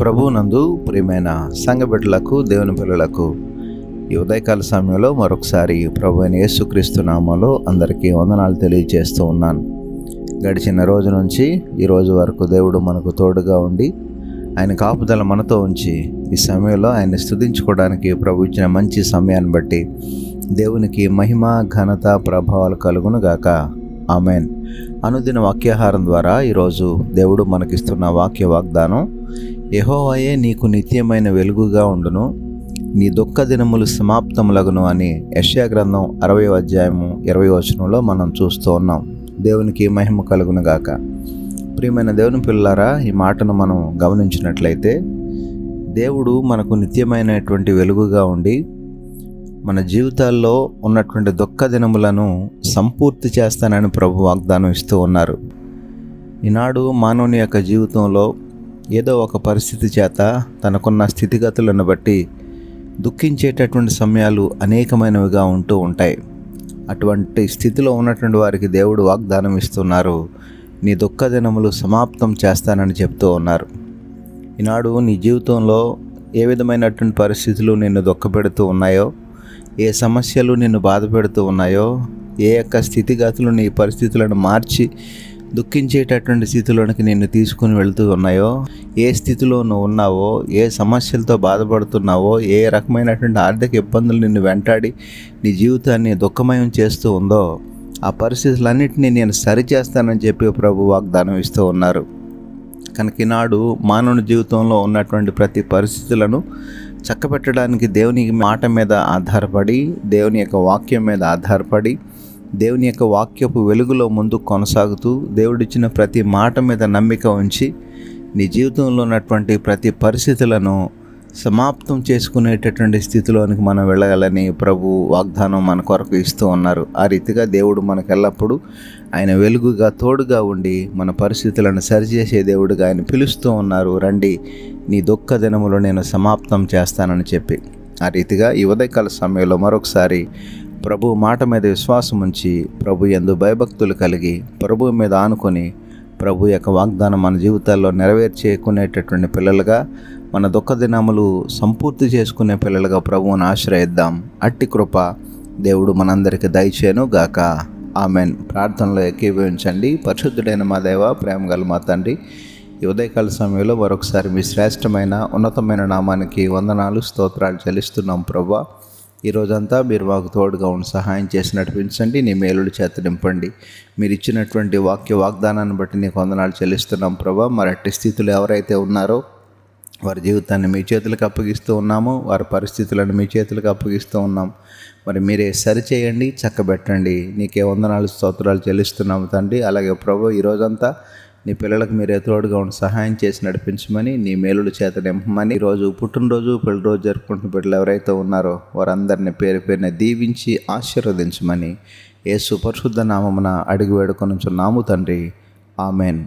ప్రభువునందు ప్రియమైన సంఘ బిడ్డలకు, దేవుని పిల్లలకు ఈ ఉదయకాల సమయంలో మరొకసారి ప్రభు అయిన యేసుక్రీస్తు నామములో అందరికీ వందనాలు తెలియజేస్తూ ఉన్నాను. గడిచిన రోజు నుంచి ఈ రోజు వరకు దేవుడు మనకు తోడుగా ఉండి ఆయన కాపుదల మనతో ఉంచి ఈ సమయంలో ఆయన్ని స్తుతించుకోవడానికి ప్రభు ఇచ్చిన మంచి సమయాన్ని బట్టి దేవునికి మహిమ, ఘనత, ప్రభావాలు కలుగును గాక. ఆమెన్. అనుదిన వాక్యాహారం ద్వారా ఈరోజు దేవుడు మనకిస్తున్న వాక్య వాగ్దానం, యెహోవాయే నీకు నిత్యమైన వెలుగుగా ఉండును, నీ దుఃఖ దినములు సమాప్తములగును అని యెషయా గ్రంథం 60వ అధ్యాయము 20వ వచనంలో మనం చూస్తూ ఉన్నాం. దేవునికి మహిమ కలుగును గాక. ప్రియమైన దేవుని పిల్లలారా, ఈ మాటను మనం గమనించినట్లయితే దేవుడు మనకు నిత్యమైనటువంటి వెలుగుగా ఉండి మన జీవితాల్లో ఉన్నటువంటి దుఃఖ దినములను సంపూర్తి చేస్తానని ప్రభు వాగ్దానం ఇస్తూ ఉన్నారు. ఈనాడు మానవుని యొక్క జీవితంలో ఏదో ఒక పరిస్థితి చేత తనకున్న స్థితిగతులను బట్టి దుఃఖించేటటువంటి సమయాలు అనేకమైనవిగా ఉంటూ ఉంటాయి. అటువంటి స్థితిలో ఉన్నటువంటి వారికి దేవుడు వాగ్దానం ఇస్తున్నారు, నీ దుఃఖ దినములు సమాప్తం చేస్తానని చెప్తూ ఉన్నారు. ఈనాడు నీ జీవితంలో ఏ విధమైనటువంటి పరిస్థితులు నిన్ను దుఃఖపెడుతూ ఉన్నాయో, ఏ సమస్యలు నిన్ను బాధ పెడుతూ ఉన్నాయో, ఏ యొక్క స్థితిగతులు నీ పరిస్థితులను మార్చి దుఃఖించేటటువంటి స్థితిలోనికి నిన్ను తీసుకుని వెళుతూ ఉన్నాయో, ఏ స్థితిలో నువ్వు ఉన్నావో, ఏ సమస్యలతో బాధపడుతున్నావో, ఏ రకమైనటువంటి ఆర్థిక ఇబ్బందులు నిన్ను వెంటాడి నీ జీవితాన్ని దుఃఖమయం చేస్తూ ఉందో, ఆ పరిస్థితులన్నింటినీ నేను సరిచేస్తానని చెప్పి ప్రభు వాగ్దానం ఇస్తూ ఉన్నారు. కనుక ఈనాడు మానవుని జీవితంలో ఉన్నటువంటి ప్రతి పరిస్థితులను చక్కబెట్టడానికి దేవుని మాట మీద ఆధారపడి, దేవుని యొక్క వాక్యం మీద ఆధారపడి, దేవుని యొక్క వాక్యపు వెలుగులో ముందు కొనసాగుతూ, దేవుడిచ్చిన ప్రతి మాట మీద నమ్మిక ఉంచి నీ జీవితంలో ఉన్నటువంటి ప్రతి పరిస్థితులను సమాప్తం చేసుకునేటటువంటి స్థితిలోనికి మనం వెళ్ళగలని ప్రభు వాగ్దానం మన కొరకు ఇస్తూ ఉన్నారు. ఆ రీతిగా దేవుడు మనకు ఎల్లప్పుడూ ఆయన వెలుగుగా తోడుగా ఉండి మన పరిస్థితులను సరిచేసే దేవుడుగా ఆయన పిలుస్తూ ఉన్నారు. రండి, నీ దుఃఖ దినములు నేను సమాప్తం చేస్తానని చెప్పి. ఆ రీతిగా ఈ ఉదయకాల సమయంలో మరొకసారి ప్రభు మాట మీద విశ్వాసం ఉంచి, ప్రభు యందు భయభక్తులు కలిగి, ప్రభు మీద ఆనుకొని ప్రభు యొక్క వాగ్దానం మన జీవితాల్లో నెరవేర్చేకునేటటువంటి పిల్లలుగా, మన దుఃఖ దినములు సంపూర్తి చేసుకునే పిల్లలుగా ప్రభువుని ఆశ్రయిద్దాం. అట్టి కృప దేవుడు మనందరికీ దయచేయను గాక. ఆమెన్. ప్రార్థనలో ఏకీభవించండి. పరిశుద్ధుడైన మా దేవ, ప్రేమ గల మా తండ్రి, ఈ ఉదయకాల సమయంలో మరొకసారి మీ శ్రేష్టమైన ఉన్నతమైన నామానికి వందనాలు, స్తోత్రాలు చెల్లిస్తున్నాం. ప్రభా, ఈరోజంతా మీరు మాకు తోడుగా ఉండి సహాయం చేసి నడిపించండి. నీ మేలుడి చేత నింపండి. మీరు ఇచ్చినటువంటి వాక్య వాగ్దానాన్ని బట్టి నీకు వందనాలు చెల్లిస్తున్నాం. ప్రభా, మరి అట్టి స్థితులు ఎవరైతే ఉన్నారో వారి జీవితాన్ని మీ చేతులకు అప్పగిస్తూ ఉన్నాము, వారి పరిస్థితులను మీ చేతులకు అప్పగిస్తూ ఉన్నాం. మరి మీరే సరిచేయండి, చక్కబెట్టండి. నీకే వందనాలు, స్తోత్రాలు చెల్లిస్తున్నాము తండ్రి. అలాగే ప్రభు, ఈరోజంతా నీ పిల్లలకు మీరే తోడుగా ఉండి సహాయం చేసి నడిపించమని, నీ మేలుడు చేత నింపమని, ఈరోజు పుట్టినరోజు, పెళ్లిరోజు జరుపుకుంటున్న బిడ్డలు ఎవరైతే ఉన్నారో వారందరినీ పేరు పేరున దీవించి ఆశీర్వదించమని యేసు పరిశుద్ధ నామమున అడిగి వేడుకొనుచున్నాము తండ్రి. ఆమెన్.